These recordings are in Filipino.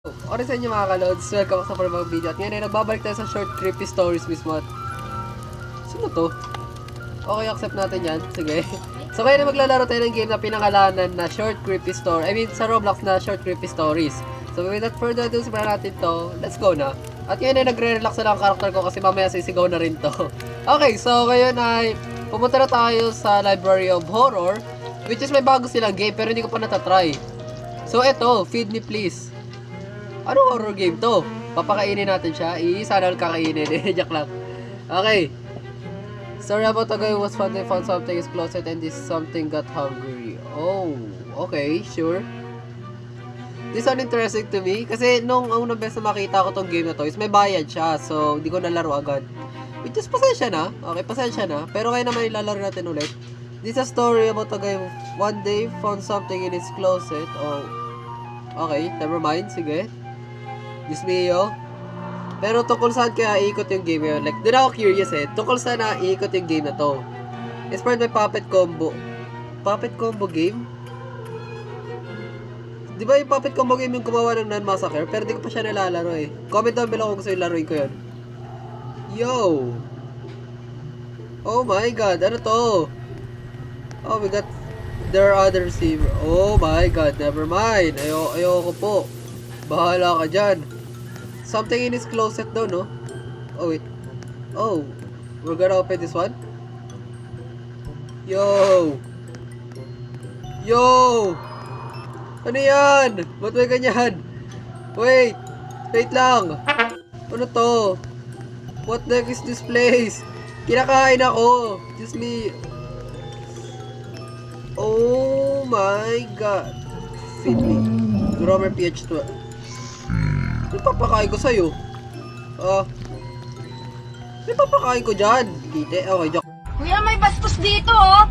Okay sa inyo mga kalods, welcome sa panibagong video. At ngayon ay nagbabalik tayo sa short creepy stories mismo. At sino to? Okay, accept natin yan. Sige. So ngayon ay maglalaro tayo ng game na pinangalanan na short creepy story. I mean sa Roblox na short creepy stories. So without further ado, simulan natin to. Let's go na. At ngayon ay nagre-relax na lang ang karakter ko kasi mamaya sisigaw na rin to. Okay, so ngayon ay pumunta na tayo sa Library of Horror, which is may bago silang game pero hindi ko pa natatry. So eto, feed me please. Ano horror game to? Papakainin natin siya. Sana kakainin. Joke lang. Okay. Story about a guy who was found something is closet and this something got hungry. Oh, okay, sure. This one interesting to me kasi nung unang beses na makita ko tong game na to is may bayad siya. So, hindi ko nalaro agad. Which is pasensya na. Okay, pasensya na. Pero ngayon naman ilalaro natin ulit. This is a story about a guy who one day found something in his closet. Oh, okay, never mind. Sige. Diyos mio. Pero tungkol saan kaya iikot yung game yun? Like, doon ako curious eh. Tungkol saan na iikot yung game na to? Inspired by Puppet Combo. Puppet Combo game? Di ba yung Puppet Combo game yung gumawa ng Non-Massacre? Pero di ko pa siya nalalaro eh. Comment down below kung gusto yung laruin ko yun. Yo! Oh my god, ano to? Oh, we got... There are other receiver. Oh my god, never mind. Ayoko po. Bahala ka dyan. Something in his closet daw, no? Oh, wait. Oh. We're gonna open this one? Yo! Yo! Ano yan? Ba't may ganyan? Wait! Wait lang! Ano to? What the heck is this place? Kinakain ako! Just me. Oh my god. Feed me. Gromer PH2. Ipapakain ko sa'yo. Ipapakain ko dyan. Kite, okay, joke. Kuya, may bastos dito, oh!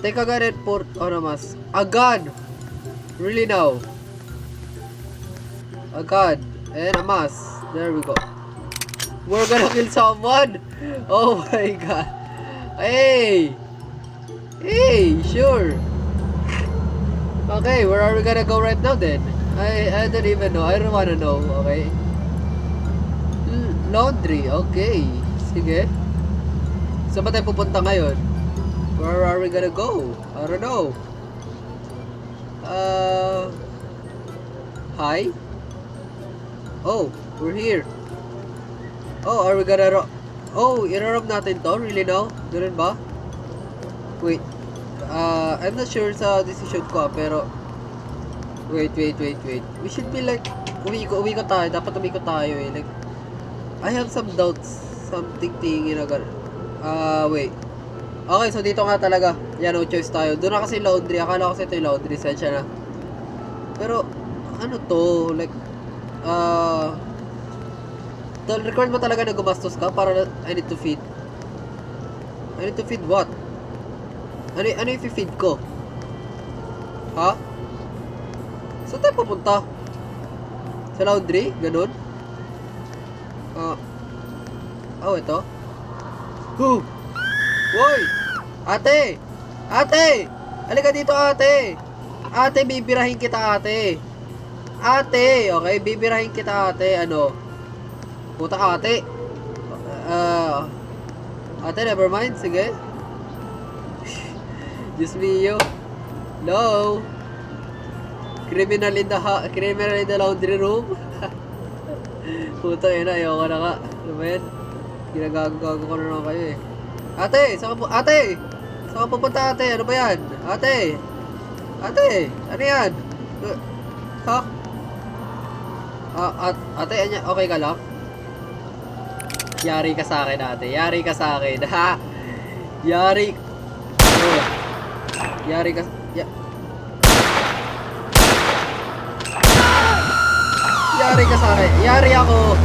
Take a gun and port on a mask. A gun! Really now? A gun and a mask. There we go. We're gonna kill someone! Oh my god. Hey! Hey, sure. Okay, where are we gonna go right now then? I don't even know. I don't wanna know. Okay. Laundry. Okay. Sige. Saan ba tayo pupunta ngayon? Where are we gonna go? I don't know. Hi? Oh, we're here. Oh, are we gonna Oh, irarob natin to? Really now? Ganun ba? Wait. I'm not sure sa decision ko pero Wait. We should be like umikot tayo. Dapat umikot tayo eh. Like I have some doubts. Something tingin na gano'n. Wait. Okay, so dito nga talaga. Yan, no choice tayo. Doon na kasi laundry. Akala ko kasi ito yung laundry. Sensya na. Pero, ano to? Like, record mo talaga na gumastos ka para I need to feed. I need to feed what? Ano yung feed ko? Ha? Saan tayo pupunta? Sa laundry? Ganun? Oh, ito? Woy! Ate! Ate! Halika dito, ate! Ate, bibirahin kita, ate! Ate! Okay, bibirahin kita, ate. Ano? Puta ka, ate. Ate, never mind. Sige. Just me, you. No! Criminal in the laundry room. Puta yun na, ayoko na nga. Ano ba yan? Ginagago ko na naman kayo eh. Ate! Saan ka pupunta, ate? Ano ba yan? Ate! Ate! Ano yan? Ha? Ate, okay ka lang? Yari ka sa akin, ate. Yari ka sa akin. Ha? Yari. Oh. Yari ka. Yari ka sa akin. Yari ako.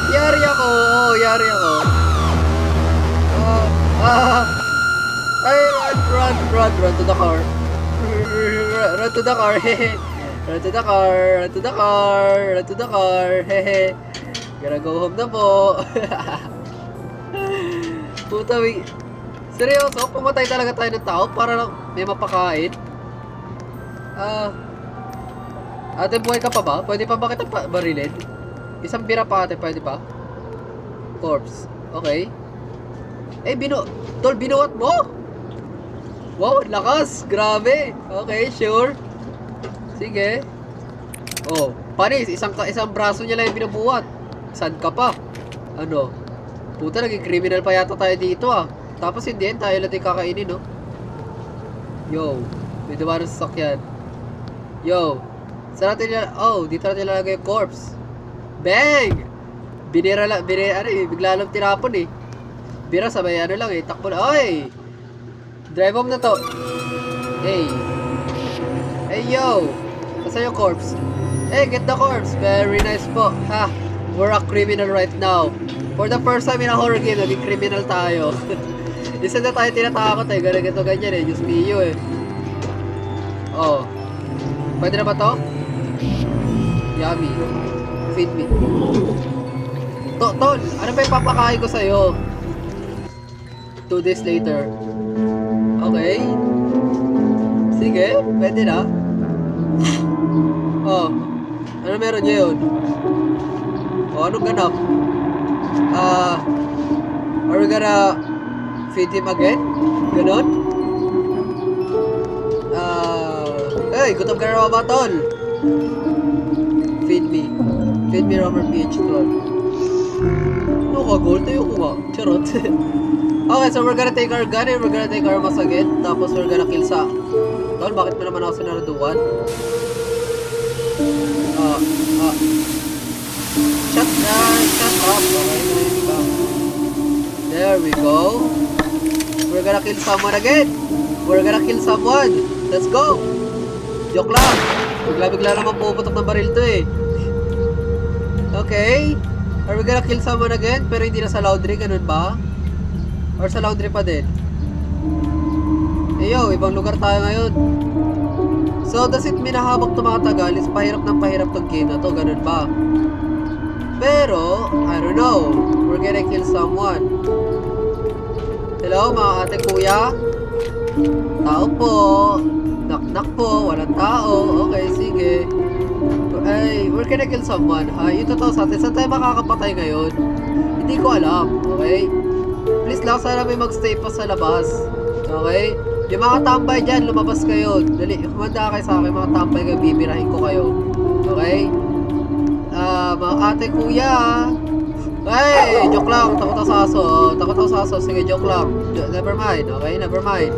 Yari ako. Oh, yari ako. Ay, run to the car. Run to the car. Run to the car. Run to the car. Run to the car. Hehe. Gonna go home na po. Puta, seryoso, pumatay talaga tayo ng tao para lang may mapakain. Ate, buhay ka pa ba? Pwede pa ba kita barilin? Isang bira pa ate, pwede pa? Corpse. Okay. Eh, Tol, binuhat mo? Wow, lakas. Grabe. Okay, sure. Sige. Oh, panis. Isang braso niya lang yung binubuhat. Saan ka pa? Ano? Puta, naging criminal pa yata tayo dito ah. Tapos hindi yan, tayo lang din kakainin, no? Yo, may dumaan sa sasakyan. Yo, saan natin dito natin ilalagay yung corpse. Bang! Bigla lang tinapon eh. Bira sabay lang eh, takbo na. Oy! Drive home na to. Hey. Hey yo! Saan yung corpse? Hey, get the corpse. Very nice po. Ha! We're a criminal right now. For the first time in a horror game, naging criminal tayo. Isa na tayo tinatakot eh. Ganyan eh. Diyos mio eh. Oh. Pwede na ba to? Yummy. Feed me. Tol, ano ba yung papakain ko sa'yo? 2 days later. Okay. Sige, pwede na. Oh. Ano meron niya yun? Oh, anong ganap? Are we gonna feed him again? Ganon? Hey, gutom ka na ba, tol? Feed me. Feed me Robert PH, tol. Ano ka, gold? Tayo ko nga. Charot. Okay, so we're gonna take our gun and we're gonna take our masagit. Tapos we're gonna kill sa... Tol, bakit mo naman ako sinaraduan? Shut up. Okay, there we go. We're gonna kill someone again. We're gonna kill someone. Let's go. Joke lang. Bigla naman puputok ng baril to eh. Okay. Are we gonna kill someone again? Pero hindi na sa laundry, ganun ba? Or sa laundry pa din? Yo, ibang lugar tayo ngayon. So, does it mean na habang tumatagal is pahirap ng pahirap tong game na to? Ganun ba? Pero, I don't know. We're gonna kill someone. Hello, mga ate kuya? Tao po. Knock po. Walang tao. Okay, sige. Ay, we're gonna kill someone. Ha? Yung totoo sa atin, saan tayo makakapatay ngayon? Hindi ko alam. Okay? Please lang, sana may magstay pa sa labas. Okay? Yung mga tambay dyan, lumabas kayo. Dali, humanda kayo sa akin, mga tambay kayo, bibirahin ko kayo. Okay? Mga ate kuya. Hey, joke lang. Takot ako sa aso. Takot ako sa aso. Sige, joke lang. Never mind. Okay, never mind.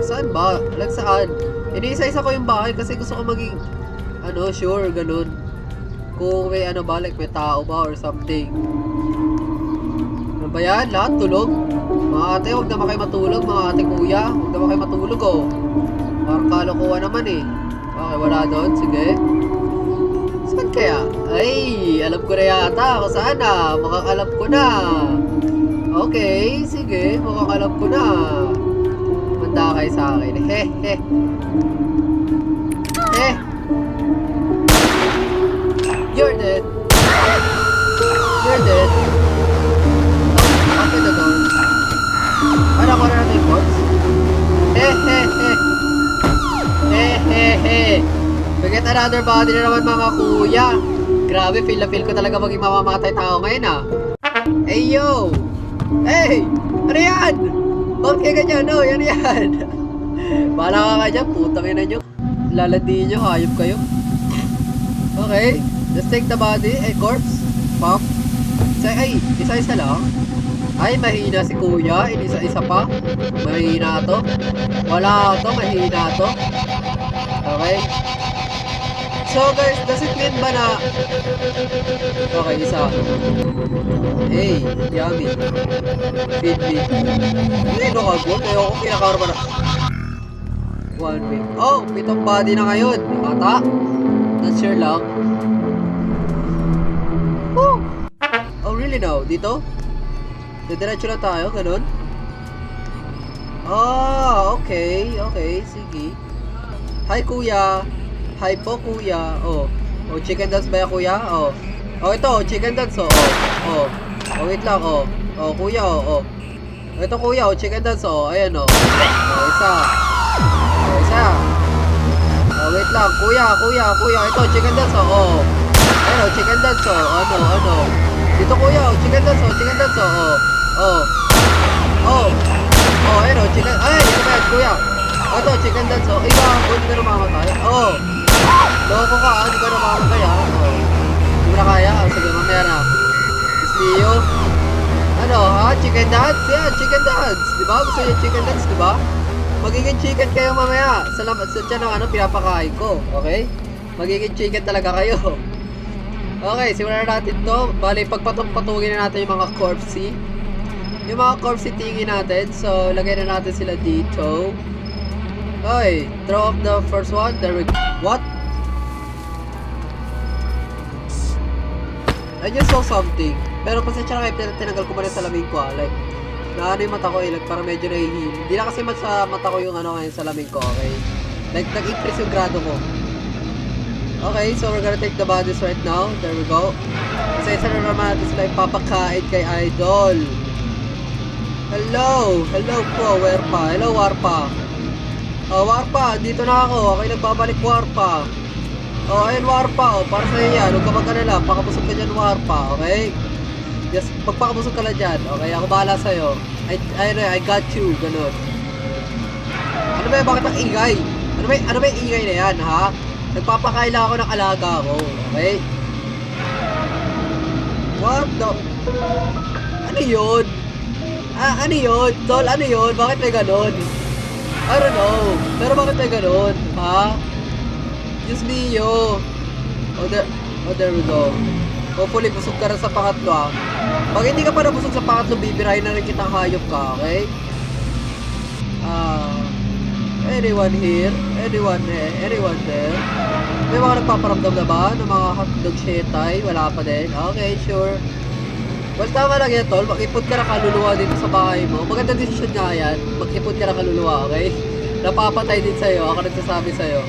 Saan ba? Like saan? Iniisa-isa ko yung bahay kasi gusto ko maging sure, ganun. Kung may like may tao ba or something. Ano ba yan? Lahat tulog? Mga ate, huwag naman kayo matulog. Mga ate kuya, huwag naman kayo matulog oh. Parang kalokohan naman eh. Okay, wala doon. Sige. Saan kaya? Ay, alam ko na yata kung saan na. Mukhang alam ko na. Okay, sige. Mukhang alam ko na. Manda kayo sa akin. He. You're dead. You're dead. Open the door. Ano ko na natin yung corpse? He. We get another body na naman mga kuya. Grabe, feel na feel ko talaga maging mamamatay tao ngayon ah. Hey yo! Hey! Ano yan? Bakit kayo ganyan? No, yan. Bahala ka ka dyan, putang ina nyo. Laladiin nyo, hayop kayo. Okay, let's take the body. Corpse. Pump. Isa-isa lang. Ay, mahina si kuya. Isa-isa pa. Mahina to. Wala to, mahina to. Okay. So guys, does it mean ba na... Okay, isa. Hey, yummy. Feed me. Hindi no kagod. Ayoko kinakaroon ba na... 1 week. Oh, pitong body na ngayon. Ata. Not sure lang. Oh! Oh, really now? Dito? Didiretso na tayo, ganun? Okay. Sige. Hi, kuya. Hi po, kuya. Oh, chicken dance ba yan, kuya? Oh, ito, chicken dance, wait lang, kuya, Ito, kuya, chicken dance, ayan, isa. Wait lang. Kuya. Ito, chicken dance, oh. Ano, chicken dance, oh. Ano. Dito, kuya, oh. Chicken dance, oh. Ano, chicken. Ay, ano ba yan, kuya? Ito, chicken dance, oh. Iba, hindi ka na mamatay. Loko ka, hindi ka na mamatay, ha. Hindi mo na kaya. Sige, mamaya na. Leo. Ano, ha? Chicken dance? Yeah, chicken dance. Diba? Gusto niyo chicken dance, diba? Magiging chicken kayo mamaya. Salamat sa tiyan ng pinapakain ko. Okay? Magiging chicken talaga kayo. Okay, simulan na natin to. Bali, pagpatong-patungin na natin yung mga corpsey. Yung mga corpsey tingin natin. So, lagay na natin sila dito. Okay, throw off the first one. There we go. What? I just saw something. Pero pasensya na kayo, tinagal ko muna sa salamin ko, Like, naano yung mata ko like, parang medyo nahihil. Hindi na kasi sa mata ko yung ngayon salamin ko, okay? Like, nag-increase yung grado ko. Okay, so we're gonna take the bodies right now. There we go. Kasi isa na naman natin sila ipapakain kay Idol. Hello po, Warpa. Hello, Warpa. Warpa, dito na ako. Okay, nagbabalik Warpa. Ayun, Warpa. Para sa'yo yan. Huwag ka mag-alala. Pakabusog ka dyan, Warpa. Okay? Just, magpakabusog ka lang dyan. Okay, ako bahala sa'yo. I got you. Ganun. Ano ba? Bakit ang ingay? Ano ba yung ingay na yan, ha? Nagpapakaila ako ng alaga ko. Okay? What the? Ano yun? Ano yun? Tol, ano yun? Bakit may ganun? I don't know. Pero bakit may ganun? Ha? Diyos mio. There we go. Hopefully, busog ka rin sa pangatlo, ha? Pag hindi ka pa nabusog sa pangatlo, bibirahin na rin kitang hayop ka, okay? Anyone here? Anyone there? May mga nagpaparamdam na ba ng mga hotdog shetay? Wala pa din? Okay, sure. Basta tama lang yan, tol. Mag-ipot ka na kaluluwa dito sa bahay mo. Maganda decision nga yan. Mag-ipot ka na kaluluwa, okay? Napapatay din sa'yo. Ako nagsasabi sa'yo.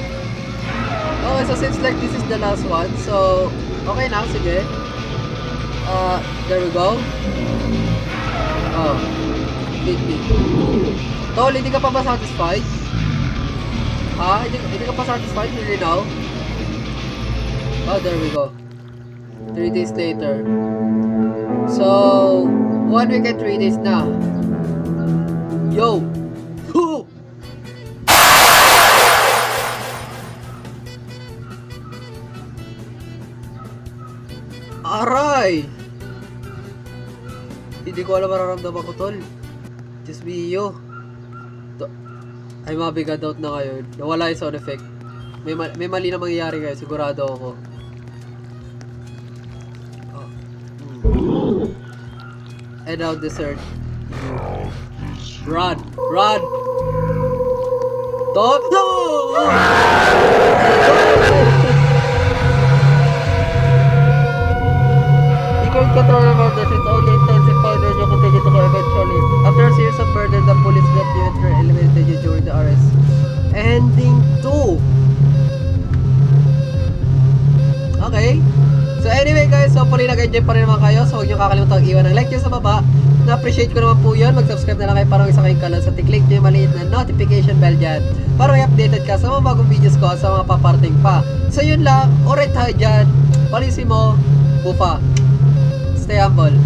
Okay, so since like this is the last one, so okay na, sige. There we go. Feed me. Tol, hindi ka pa ba satisfied? Ha? Hindi ka pa satisfied? Really now? There we go. 3 days later. So, 1 week and 3 days na. Yo! Woo! Aray! Hindi ko alam mararamdaman ko, tol. Diyos mio. Ay, mabigat out na ngayon. Nawala yung sound effect. May mali na mangyayari kayo. Sigurado ako. And now dessert. Run! Run! Stop! No! You can't control the murders. It only intensified when you continue to go eventually. After a series of murders, the police got you and eliminated you during the arrest. Ending 2. Okay. So anyway guys, hopefully nag-enjoy pa rin naman kayo. So huwag nyo kakalimutan iwan ng like nyo sa baba. Na-appreciate ko naman po yun. Mag-subscribe na lang kayo para isa kayong kalan sa click nyo yung maliit na notification bell dyan para may updated ka sa mga bagong videos ko at sa mga paparting pa. So yun lang. Alright tayo dyan. Palisimo. Bufa. Stay humble.